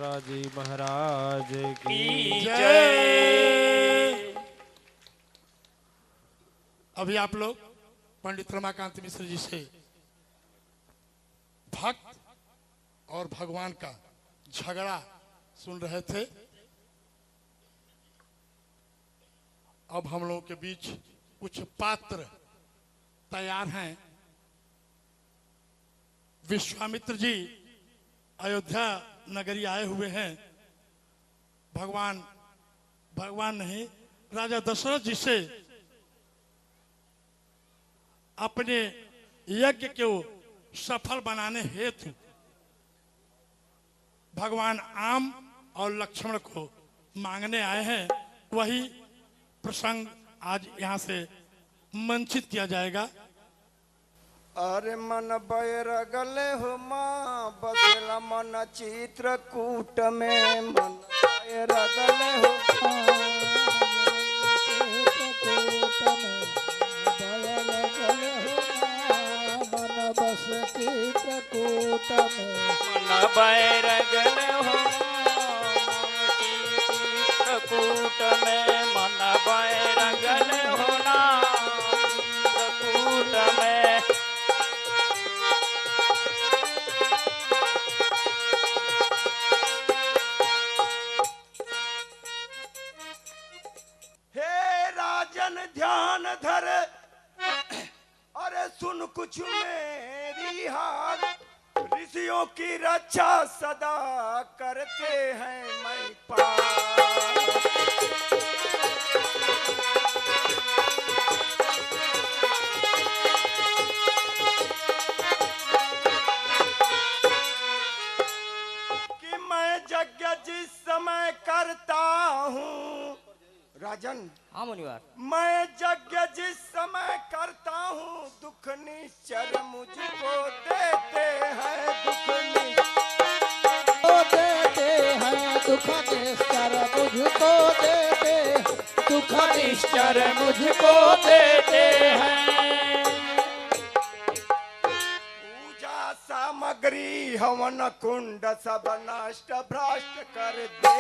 दशरथ जी महाराज की जय। अभी आप लोग पंडित रमाकांत मिश्र जी से भक्त और भगवान का झगड़ा सुन रहे थे। अब हम लोगों के बीच कुछ पात्र तैयार हैं। विश्वामित्र जी अयोध्या नगरी आए हुए हैं। भगवान नहीं, राजा दशरथ जी से अपने यज्ञ को सफल बनाने हेतु भगवान आम और लक्ष्मण को मांगने आए हैं। वही प्रसंग आज यहाँ से मंचित किया जाएगा। अरे मन बैरगले हो माँ बसला मन चित्रकूट में मन बैरगले हो मन बस चित्रकूट में मन बैरगल हो चित्रकूट में मन बैरगल होना चित्रकूट में। हे राजन ध्यान धर अरे सुन कुछ मेरी हार ऋषियों की रक्षा सदा करते हैं मैं पार। कि मैं यज्ञ जिस समय करता हूँ राजन, हाँ मुनिवर, मैं यज्ञ जिस समय करता हूँ दुख निश्चर मुझको देते हैं दुख देते हैं दुख निश्चर मुझको देते दुख निश्चर मुझको देते हैं। पूजा सामग्री हवन कुंड सब नष्ट भ्रष्ट कर देते।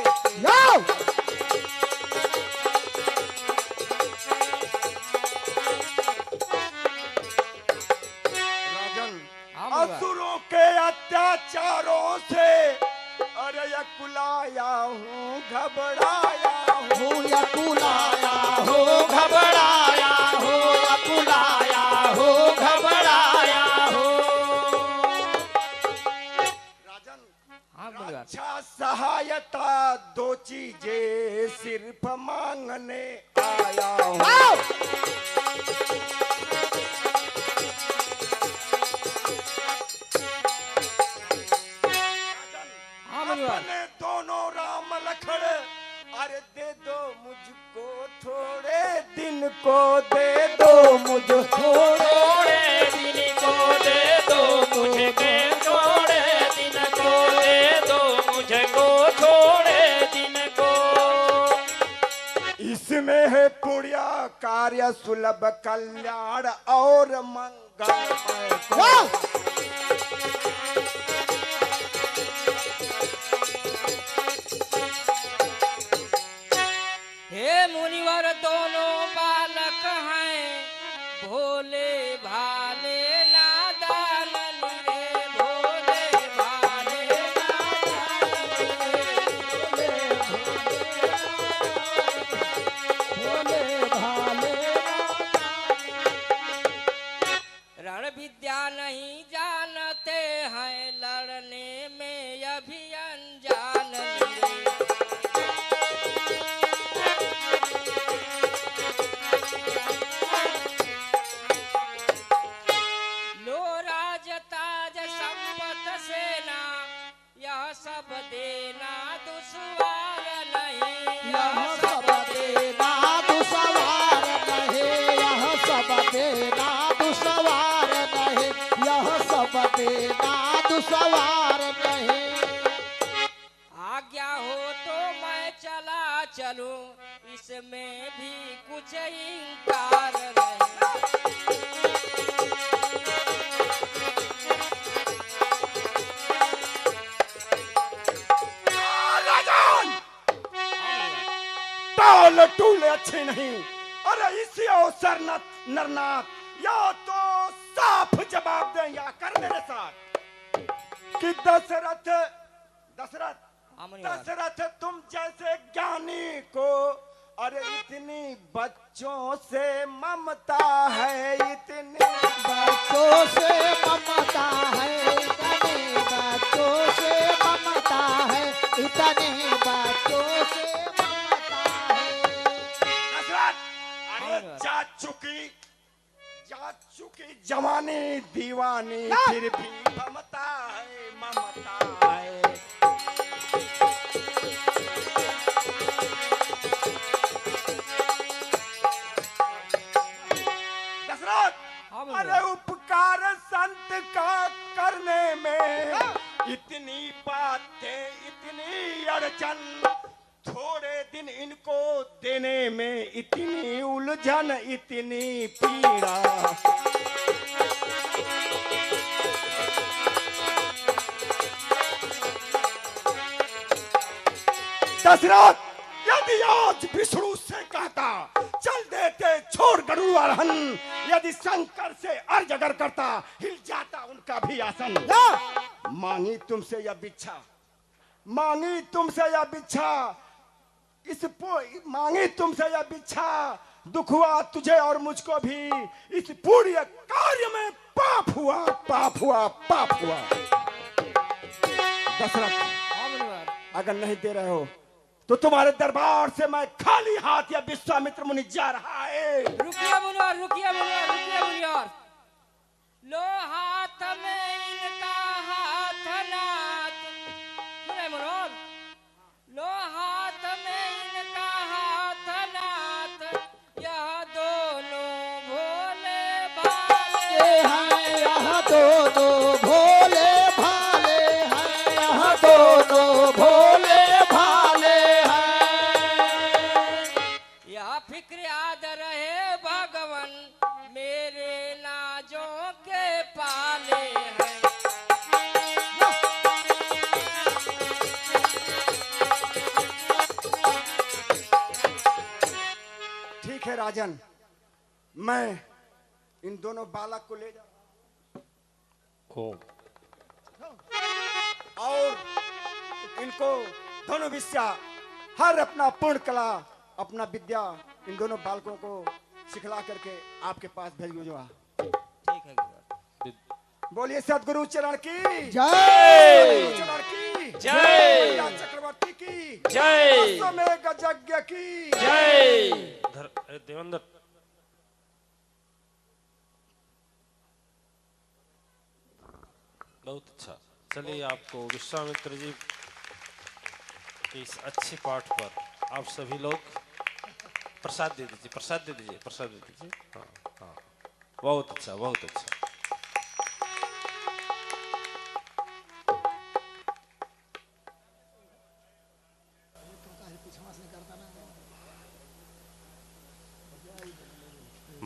असुरों के अत्याचारों से अरे यकुलाया हूँ घबराया हूँ यकुलाया हो घबराया हो यकुलाया हो घबराया हो। राजन, हाँ मुनिवर, अच्छा सहायता दो चीजें सिर्फ मांगने आया हूँ। अपने दोनों राम लखन अरे दे दो मुझको थोड़े दिन को दे दो मुझे थोड़े दिन को दे दो मुझे थोड़े दिन को दे दो मुझको थोड़े दिन को। इसमें है पुण्य कार्य सुलभ कल्याण और मंगल। हे मुनिवर दोनों बालक हैं भोले भाले नादान रे भोले भाले भोले भाले रण विद्या नहीं जानते हैं लड़ने में अभी अनजान रे। सब देना दुश्वार नहीं यह सब देना दुश्वार नहीं यह सब देना दुश्वार नहीं यह सब देना दुश्वार नहीं। आज्ञा हो तो मैं चला चलूं इसमें भी कुछ इनकार नहीं। टाल टूल अच्छे नहीं। अरे इसी अवसर नरनाथ या तो साफ जवाब दें या कर मेरे साथ कि दशरथ दशरथ तुम जैसे ज्ञानी को अरे इतनी बच्चों से ममता है, इतनी बच्चों से ममता है, इतने बच्चों से ममता है, इतने बच्चों से ममता है। दशरथ अरे जा चुकी जवानी दीवानी फिर भी ममता है, ममता है। अरे उपकार संत का करने में इतनी बातें इतनी अड़चन, थोड़े दिन इनको देने में इतनी उलझन इतनी पीड़ा। दशरथ यदि आज विष्णु से कहता चल देते छोड़ गरुड़ आरोहण, यदि शंकर से अर्ज अगर करता हिल जाता उनका भी आसन। मांगी तुमसे यह बिच्छा, मांगी तुमसे यह बिच्छा, मांगी तुमसे यह बिच्छा, दुख हुआ तुझे और मुझको भी, इस पूर्ण कार्य में पाप हुआ पाप हुआ पाप हुआ। दशरथ अगर नहीं दे रहे हो तो तुम्हारे दरबार से मैं खाली हाथ या विश्वामित्र मुनि जा रहा है। रुकिए मुनिवर, रुकिए मुनिवर, रुकिए मुनिवर। लो हाथ में इनका हाथ नाथ, सुने मुनिवर, लो हाथ में इनका हाथ नाथ, यह दोनों भोले भाले हैं, यह दोनों भोले भाले हैं, यह दोनों भोले भाले हैं। यह फिक्र याद रहे भगवन मेरे नाजों के पाले हैं। ठीक है राजन, मैं इन दोनों बालक को ले जा और इनको दोनों विद्या हर अपना पूर्ण कला अपना विद्या इन दोनों बालकों को सिखला करके आपके पास भेजूंगा। ठीक है गुरुवर। बोलिए सदगुरु चरण की जय, चरण की जय, चक्रवर्ती की जय, में गजज्ञ की जय। देवेंद्र बहुत अच्छा। चलिए आपको विश्वामित्र जी के इस अच्छे पाठ पर आप सभी लोग प्रसाद दे दीजिए, प्रसाद दे दीजिए, प्रसाद दे दीजिए। हाँ हाँ, बहुत अच्छा, बहुत अच्छा।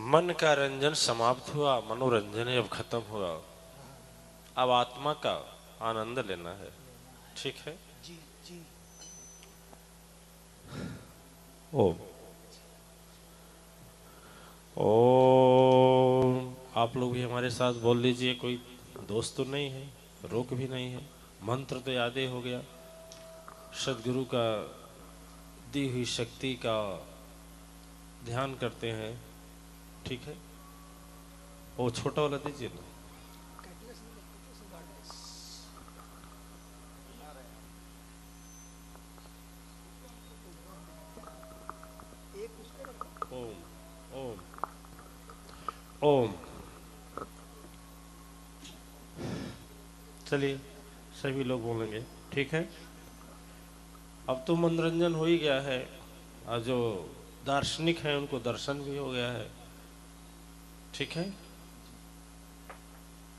मन का रंजन समाप्त हुआ, मनोरंजन अब खत्म हुआ, अब आत्मा का आनंद लेना है। ठीक है जी जी। ओम ओम। आप लोग भी हमारे साथ बोल लीजिए, कोई दोस्त तो नहीं है, रोक भी नहीं है। मंत्र तो याद ही हो गया। सदगुरु का दी हुई शक्ति का ध्यान करते हैं। ठीक है, वो छोटा वाला दीजिए ना। ओम ओम ओम। चलिए सभी लोग बोलेंगे। ठीक है, अब तो मनोरंजन हो ही गया है और जो दार्शनिक हैं उनको दर्शन भी हो गया है। ठीक है,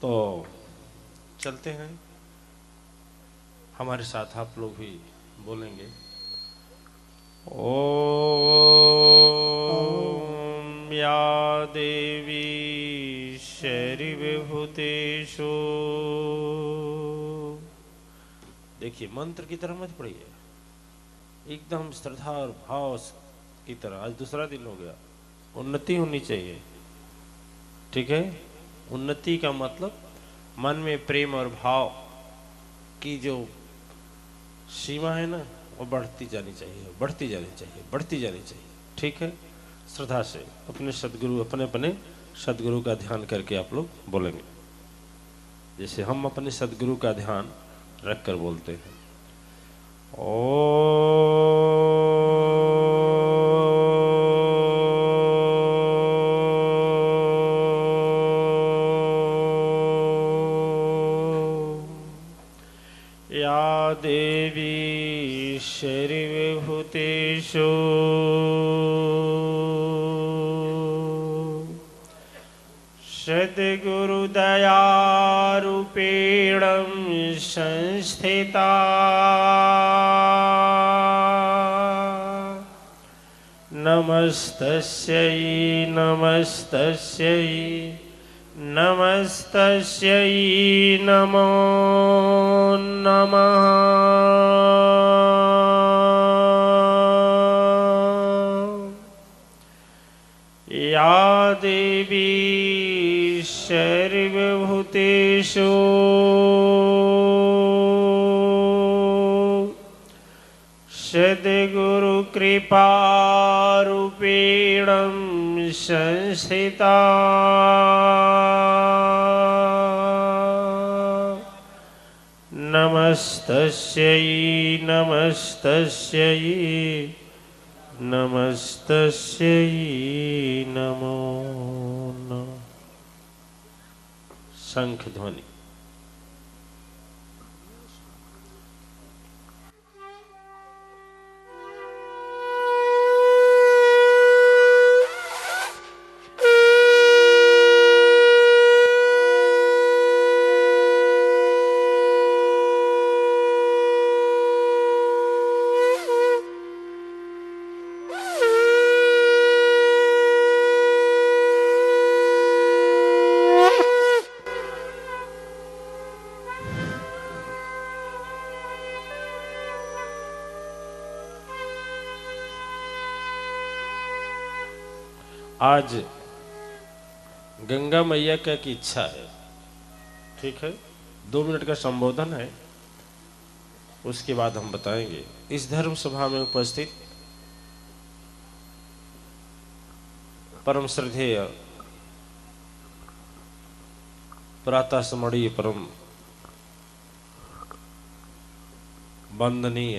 तो चलते हैं। हमारे साथ आप लोग भी बोलेंगे। ओम या देवी शैरी विभूतेषु। देखिए मंत्र की तरह मत पढ़िए, एकदम श्रद्धा और भाव की तरह। आज दूसरा दिन हो गया, उन्नति होनी चाहिए, ठीक है। उन्नति का मतलब मन में प्रेम और भाव की जो सीमा है ना, वो बढ़ती जानी चाहिए, बढ़ती जानी चाहिए, बढ़ती जानी चाहिए, ठीक है। श्रद्धा से अपने सदगुरु, अपने अपने सदगुरु का ध्यान करके आप लोग बोलेंगे, जैसे हम अपने सदगुरु का ध्यान रख कर बोलते हैं। या देवी सर्वभूतेषु सद्गुरुदयारूपेण संस्थिता नमस्तस्यै नमस्तस्यै नमस्तस्यै नमो नमः। या देवी सर्वभूतेषु सद्गुरुकृपारूपेण संस्थिता नमस्तस्यै नमस्तस्यै नमस्तस्यै नमो नमः। शंख ध्वनि। आज गंगा मैया का की इच्छा है, ठीक है। 2 मिनट का संबोधन है, उसके बाद हम बताएंगे। इस धर्म सभा में उपस्थित परम श्रद्धेय प्रातः स्मरणीय परम वंदनीय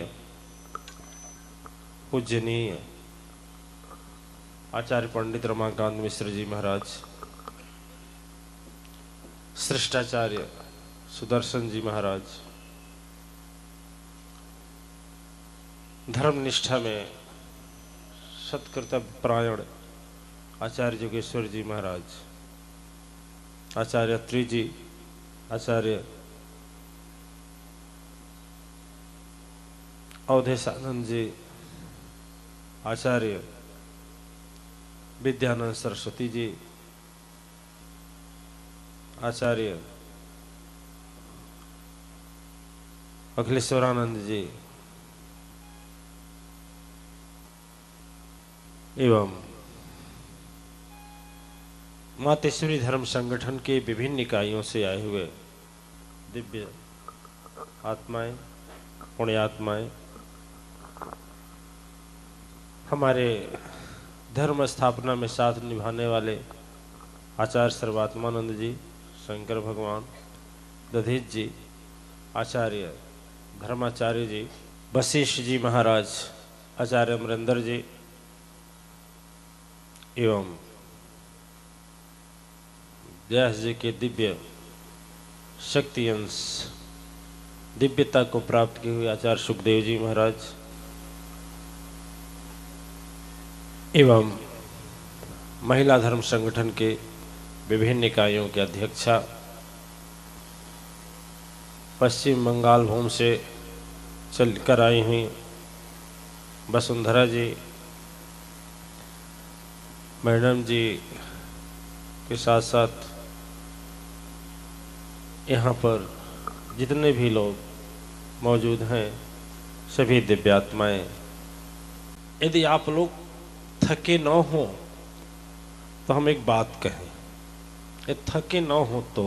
पूजनीय आचार्य पंडित रमाकांत मिश्र जी महाराज, श्रेष्ठाचार्य सुदर्शन जी महाराज, धर्म निष्ठा में सत्कर्तव्य परायण आचार्य जोगेश्वर जी महाराज, आचार्य अत्रि जी, आचार्य अवधेशानंद जी, आचार्य विद्यानंद सरस्वती जी, आचार्य अखिलेश्वरानंद जी एवं मातेश्वरी धर्म संगठन के विभिन्न इकाइयों से आए हुए दिव्य आत्माएं, पुण्यात्माएं, हमारे धर्म स्थापना में साथ निभाने वाले आचार्य सर्वात्मानंद जी, शंकर भगवान, दधीच जी, आचार्य धर्माचार्य जी, वशिष्ठ जी महाराज, आचार्य अमरेंद्र जी एवं व्यास जी के दिव्य शक्ति अंश दिव्यता को प्राप्त किए हुए आचार्य सुखदेव जी महाराज एवं महिला धर्म संगठन के विभिन्न इकाइयों के अध्यक्षा, पश्चिम बंगाल भूमि से चलकर आई हुई वसुंधरा जी मैडम जी के साथ साथ यहाँ पर जितने भी लोग मौजूद हैं, सभी दिव्यात्माएं, यदि आप लोग थके न हो तो हम एक बात कहें, ये थके न हो तो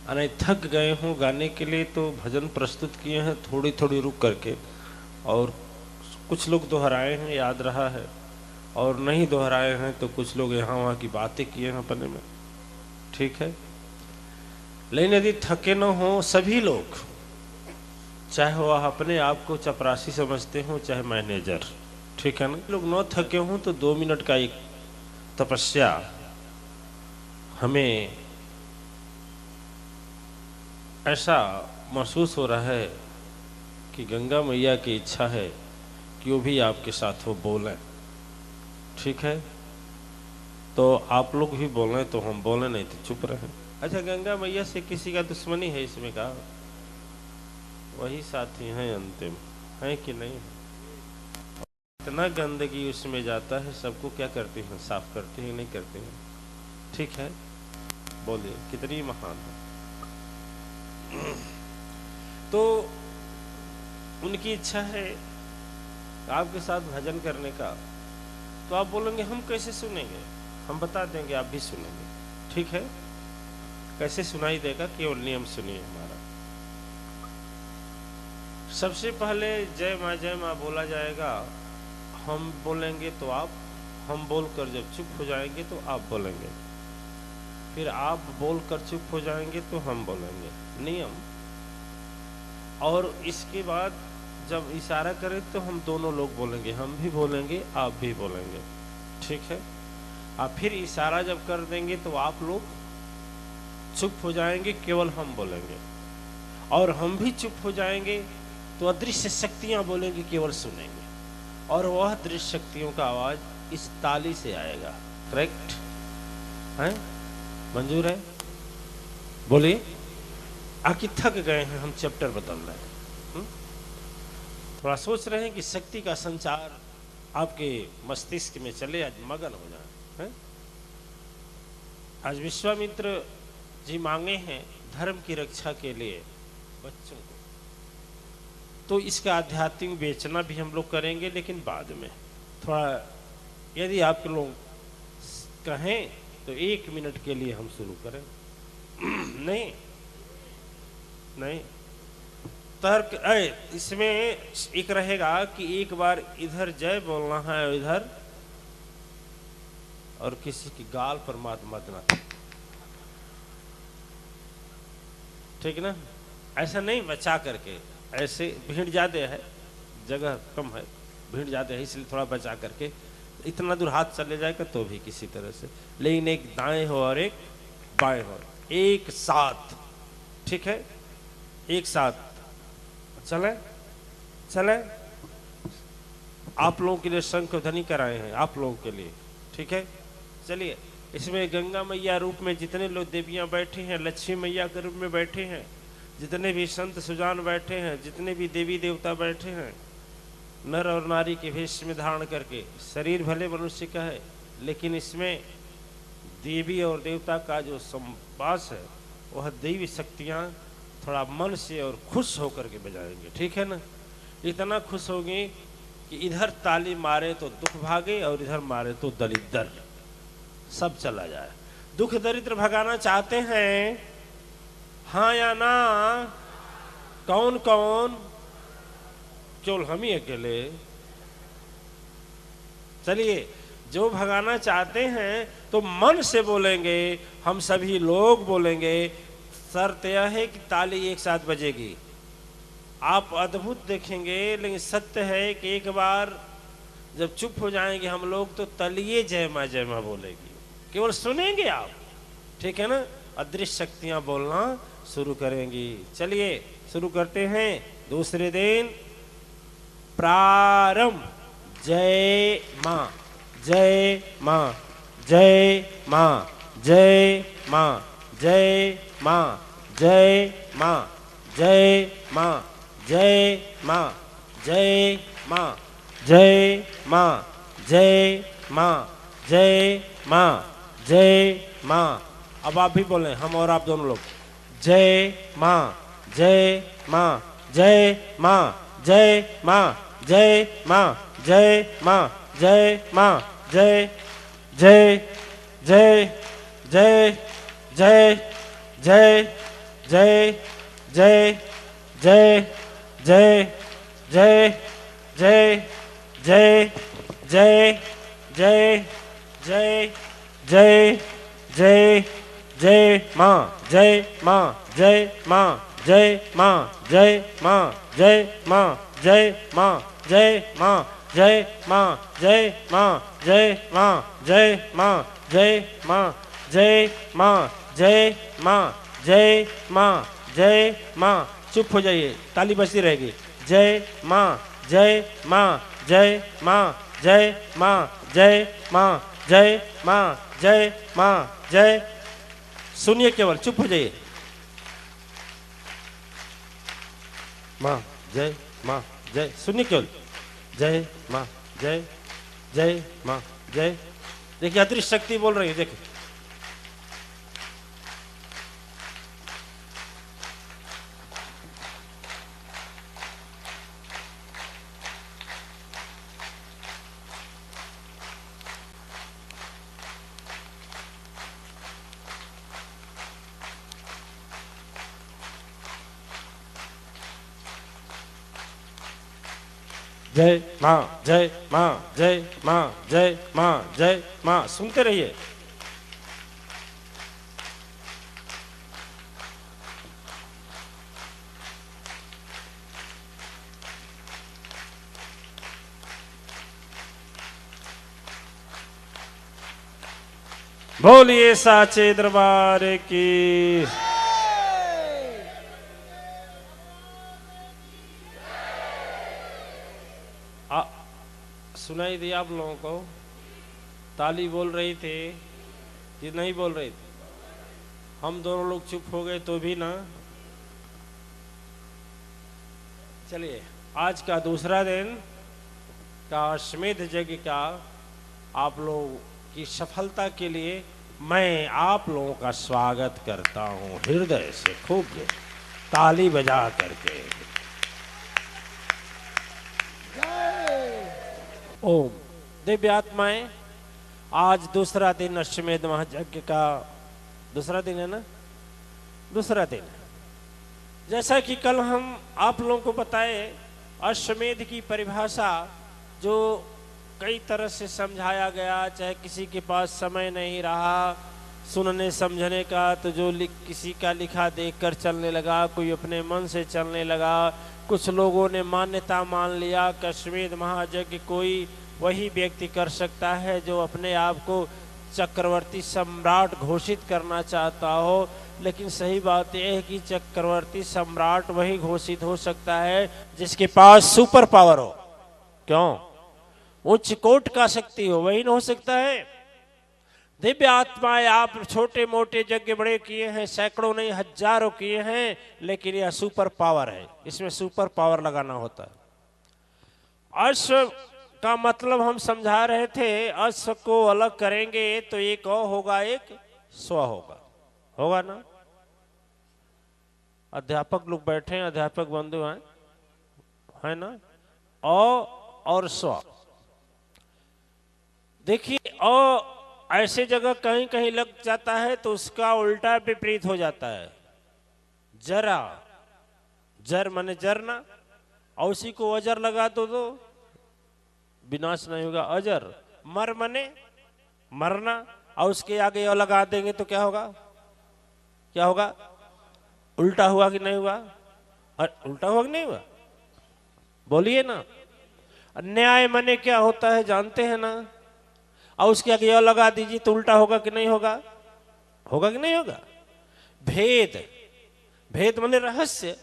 अरे थक गए हों गाने के लिए तो भजन प्रस्तुत किए हैं थोड़ी थोड़ी रुक करके, और कुछ लोग दोहराए हैं याद रहा है, और नहीं दोहराए हैं तो कुछ लोग यहाँ वहाँ की बातें किए हैं अपने में, ठीक है। लेकिन यदि थके न हो सभी लोग, चाहे वह अपने आप को चपरासी समझते हो चाहे मैनेजर, ठीक है ना, लोग न थके हों तो 2 मिनट का एक तपस्या हमें ऐसा महसूस हो रहा है कि गंगा मैया की इच्छा है कि वो भी आपके साथ वो बोलें, ठीक है। तो आप लोग भी बोलें तो हम बोलें, नहीं तो चुप रहें। अच्छा, गंगा मैया से किसी का दुश्मनी है इसमें का? वही साथी हैं अंतिम, है कि नहीं? इतना गंदगी उसमें जाता है, सबको क्या करती हैं, साफ करती हैं नहीं करती हैं, ठीक है। बोलिए कितनी महान है। तो उनकी इच्छा है आपके साथ भजन करने का, तो आप बोलेंगे हम कैसे सुनेंगे, हम बता देंगे, आप भी सुनेंगे, ठीक है। कैसे सुनाई देगा, केवल नियम सुनिए हमारा। सबसे पहले जय माँ बोला जाएगा, हम बोलेंगे तो आप, हम बोलकर जब चुप हो जाएंगे तो आप बोलेंगे, फिर आप बोलकर चुप हो जाएंगे तो हम बोलेंगे, नियम। और इसके बाद जब इशारा करें तो हम दोनों लोग बोलेंगे, हम भी बोलेंगे आप भी बोलेंगे, ठीक है। आप फिर इशारा जब कर देंगे तो आप लोग चुप हो जाएंगे, केवल हम बोलेंगे, और हम भी चुप हो जाएंगे तो अदृश्य शक्तियां बोलेंगी, केवल सुनेंगे, और वह दृश्य शक्तियों का आवाज इस ताली से आएगा। करेक्ट है? मंजूर है? बोलिए। आखिर थक गए हैं, हम चैप्टर बदल रहे हैं, थोड़ा सोच रहे हैं कि शक्ति का संचार आपके मस्तिष्क में चले, आज मगन हो जाए हैं? आज विश्वामित्र जी मांगे हैं धर्म की रक्षा के लिए बच्चों को, तो इसका आध्यात्मिक बेचना भी हम लोग करेंगे, लेकिन बाद में थोड़ा, यदि आप लोग कहें तो 1 मिनट के लिए हम शुरू करें। नहीं नहीं, तर्क इसमें एक रहेगा कि एक बार इधर जय बोलना है और इधर, और किसी की गाल पर मत ना, ठीक ना, ऐसा नहीं, बचा करके, ऐसे भीड़ ज्यादा है, जगह कम है, भीड़ ज्यादा है, इसलिए थोड़ा बचा करके, इतना दूर हाथ चले जाएगा तो भी किसी तरह से, लेकिन एक दाएं हो और एक बाएं हो, एक साथ, ठीक है, एक साथ चले चले। आप लोगों के लिए शंख ध्वनि कराए हैं, आप लोगों के लिए, ठीक है। चलिए, इसमें गंगा मैया रूप में जितने लोग देवियां बैठे हैं, लक्ष्मी मैया के रूप में बैठे हैं, जितने भी संत सुजान बैठे हैं, जितने भी देवी देवता बैठे हैं, नर और नारी के वेश में धारण करके, शरीर भले मनुष्य का है लेकिन इसमें देवी और देवता का जो संवास है, वह देवी शक्तियां थोड़ा मन से और खुश होकर के बजाएंगे, ठीक है ना। इतना खुश होंगे कि इधर ताली मारे तो दुख भागे और इधर मारे तो दरिद्र सब चला जाए। दुख दरिद्र भगाना चाहते हैं, हाँ या ना? कौन कौन? केवल हम ही अकेले? चलिए, जो भगाना चाहते हैं तो मन से बोलेंगे, हम सभी लोग बोलेंगे, शर्त यह है कि ताली एक साथ बजेगी। आप अद्भुत देखेंगे, लेकिन सत्य है कि एक बार जब चुप हो जाएंगे हम लोग तो तलिए जय माँ बोलेगी, केवल सुनेंगे आप, ठीक है ना। अदृश्य शक्तियां बोलना शुरू करेंगी। चलिए शुरू करते हैं। दूसरे दिन प्रारंभ। जय माँ, जय माँ, जय माँ, जय माँ, जय माँ, जय माँ, जय माँ, जय माँ, जय माँ, जय माँ, जय माँ, जय माँ, जय माँ। अब आप भी बोलें, हम और आप दोनों लोग। जय माँ, जय माँ, जय माँ, जय माँ, जय माँ, जय माँ, जय माँ जय जय जय जय जय जय जय जय जय जय जय जय जय जय जय जय जय जय जय माँ जय माँ जय माँ जय माँ जय माँ जय माँ जय माँ जय माँ जय माँ जय माँ जय माँ जय माँ जय माँ जय माँ जय माँ जय माँ जय माँ। चुप हो जाइए, ताली बजती रहेगी। जय माँ जय माँ जय माँ जय माँ जय माँ जय माँ जय माँ जय। सुनिए केवल, चुप हो जाइए। माँ जय सुनिए केवल। जय माँ जय माँ जय। देखिए अदृश्य शक्ति बोल रही है, देखिए। जय माँ जय माँ जय माँ जय माँ जय माँ। सुनते रहिए। बोलिए साचे दरबार की। सुनाई दी आप लोगों को? ताली बोल रही थी कि नहीं बोल रही थी? हम दोनों लोग चुप हो गए तो भी ना। चलिए, आज का दूसरा दिन का अश्वमेध यज्ञ का आप लोग की सफलता के लिए मैं आप लोगों का स्वागत करता हूं हृदय से, खूब ताली बजा करके। ओम। दिव्य आत्माएं, आज दूसरा दिन अश्वमेध महायज्ञ का दूसरा दिन है ना? दूसरा दिन। जैसा कि कल हम आप लोगों को बताए, अश्वमेध की परिभाषा जो कई तरह से समझाया गया, चाहे किसी के पास समय नहीं रहा सुनने समझने का, तो जो किसी का लिखा देखकर चलने लगा, कोई अपने मन से चलने लगा। कुछ लोगों ने मान्यता मान लिया कि अश्वमेध महायज्ञ कोई वही व्यक्ति कर सकता है जो अपने आप को चक्रवर्ती सम्राट घोषित करना चाहता हो। लेकिन सही बात यह है कि चक्रवर्ती सम्राट वही घोषित हो सकता है जिसके पास सुपर पावर हो। क्यों? उच्च कोट का शक्ति हो, वही न हो सकता है। दिव्य आत्माएं, आप छोटे मोटे यज्ञ बड़े किए हैं, सैकड़ों नहीं हजारों किए हैं, लेकिन यह सुपर पावर है, इसमें सुपर पावर लगाना होता है। अश्व का मतलब हम समझा रहे थे, अश्व को अलग करेंगे तो एक अ होगा, एक स्व होगा, होगा ना? अध्यापक लोग बैठे हैं, अध्यापक बंधु हैं, है ना? अ और स्व। देखिए, अ ऐसे जगह कहीं कहीं लग जाता है तो उसका उल्टा विपरीत हो जाता है। जरा, जर माने जरना, और उसी को अजर लगा दो तो विनाश नहीं होगा, अजर। मर माने मरना, और उसके आगे और लगा देंगे तो क्या होगा? क्या होगा? उल्टा हुआ कि नहीं हुआ? उल्टा हुआ कि नहीं हुआ? बोलिए ना। न्याय माने क्या होता है जानते हैं ना? और उसके आगे और लगा दीजिए तो उल्टा होगा कि नहीं होगा? होगा कि नहीं होगा? भेद, भेद माने रहस्य,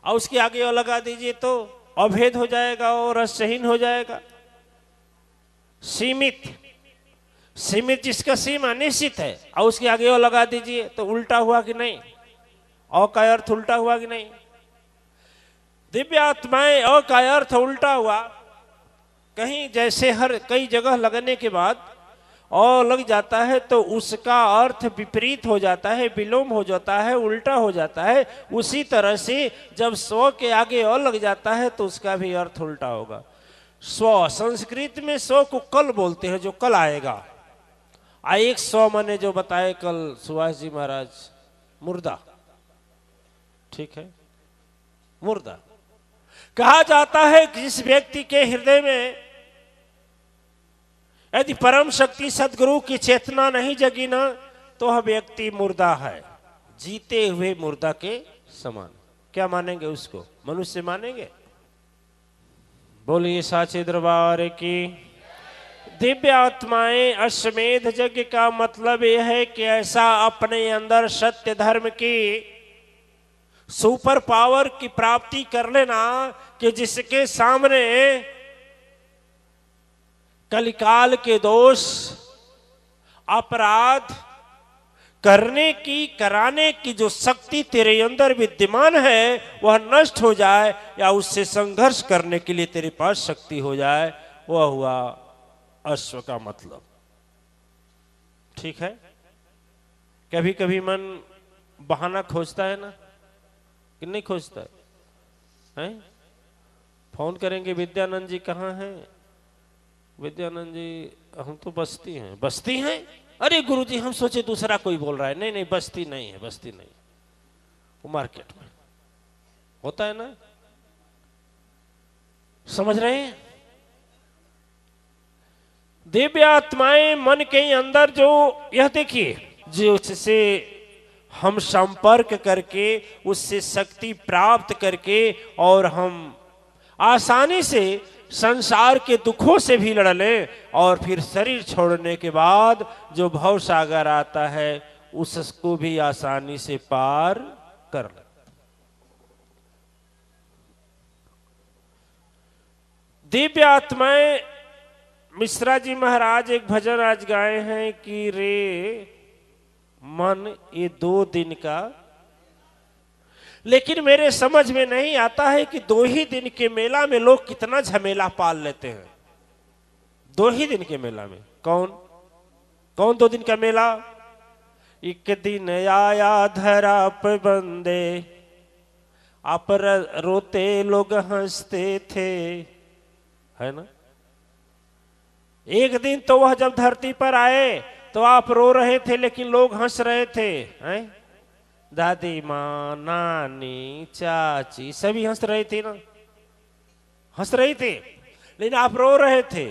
और उसके आगे और लगा दीजिए तो अभेद हो जाएगा और रहस्यहीन हो जाएगा। सीमित, सीमित जिसका सीमा निश्चित है, और उसके आगे और लगा दीजिए तो उल्टा हुआ कि नहीं? अ का अर्थ उल्टा हुआ कि नहीं? दिव्य आत्माएं, अ का अर्थ उल्टा हुआ। कहीं जैसे हर कई जगह लगने के बाद अ लग जाता है तो उसका अर्थ विपरीत हो जाता है, विलोम हो जाता है, उल्टा हो जाता है। उसी तरह से जब स्व के आगे अ लग जाता है तो उसका भी अर्थ उल्टा होगा। स्व, संस्कृत में स्व को कल बोलते हैं, जो कल आएगा। एक स्व मैंने जो बताए कल सुभाष जी महाराज, मुर्दा, ठीक है, मुर्दा। कहा जाता है कि जिस व्यक्ति के हृदय में यदि परम शक्ति सदगुरु की चेतना नहीं जगी ना, तो वह व्यक्ति मुर्दा है, जीते हुए मुर्दा के समान। क्या मानेंगे उसको? मनुष्य मानेंगे? बोलिए साचे दरबार की। दिव्य आत्माएं, अश्वमेध यज्ञ का मतलब यह है कि ऐसा अपने अंदर सत्य धर्म की सुपर पावर की प्राप्ति कर लेना कि जिसके सामने कलिकाल के दोष, अपराध करने की, कराने की जो शक्ति तेरे अंदर विद्यमान है वह नष्ट हो जाए, या उससे संघर्ष करने के लिए तेरे पास शक्ति हो जाए, वह हुआ अश्व का मतलब। ठीक है? कभी कभी मन बहाना खोजता है ना, कि नहीं खोजता है? हैं? फोन करेंगे, विद्यानंद जी कहाँ हैं? विद्यानंद जी हम तो बस्ती हैं। बस्ती हैं? अरे गुरुजी हम सोचे दूसरा कोई बोल रहा है। नहीं नहीं, बस्ती नहीं है, बस्ती नहीं, वो मार्केट में होता है ना। समझ रहे हैं? दिव्य आत्माएं मन के अंदर जो, यह देखिए, जिससे हम संपर्क करके, उससे शक्ति प्राप्त करके, और हम आसानी से संसार के दुखों से भी लड़ लें, और फिर शरीर छोड़ने के बाद जो भव सागर आता है उसको भी आसानी से पार कर लें। दिव्य आत्माएं, मिश्रा जी महाराज एक भजन आज गाए हैं कि रे मन ये 2 दिन का, लेकिन मेरे समझ में नहीं आता है कि 2 ही दिन के मेला में लोग कितना झमेला पाल लेते हैं। 2 ही दिन के मेला में कौन 2 दिन का मेला? एक दिन आया धरा पर बंदे, आप रोते लोग हंसते थे, है ना। एक दिन तो वह जब धरती पर आए तो आप रो रहे थे लेकिन लोग हंस रहे थे, हैं? दादी माँ, नानी, चाची सभी हंस रही थी ना, हंस रही थी, लेकिन आप रो रहे थे।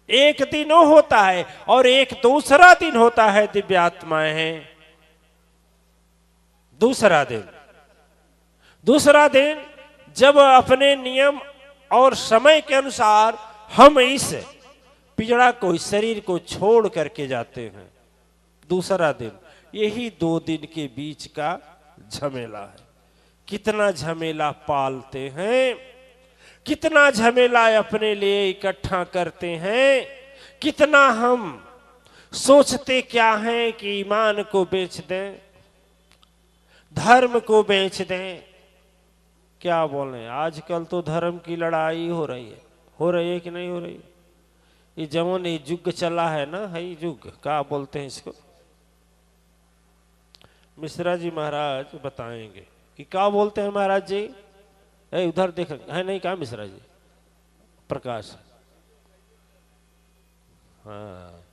एक दिन वो होता है और एक दूसरा दिन होता है दिव्य आत्माएं हैं। दूसरा दिन जब अपने नियम और समय के अनुसार हम इस पिजड़ा को, इस शरीर को छोड़ करके जाते हैं। दूसरा दिन, यही 2 दिन के बीच का झमेला है। कितना झमेला पालते हैं, कितना झमेला अपने लिए इकट्ठा करते हैं, कितना हम सोचते क्या हैं कि ईमान को बेच दें, धर्म को बेच दें। क्या बोलें, आजकल तो धर्म की लड़ाई हो रही है कि नहीं हो रही? ये जवन ये युग चला है ना, है युग, क्या बोलते हैं इसको? मिश्रा जी महाराज बताएंगे कि क्या बोलते हैं महाराज जी। उधर देख है नहीं, कहा मिश्रा जी? प्रकाश, हाँ।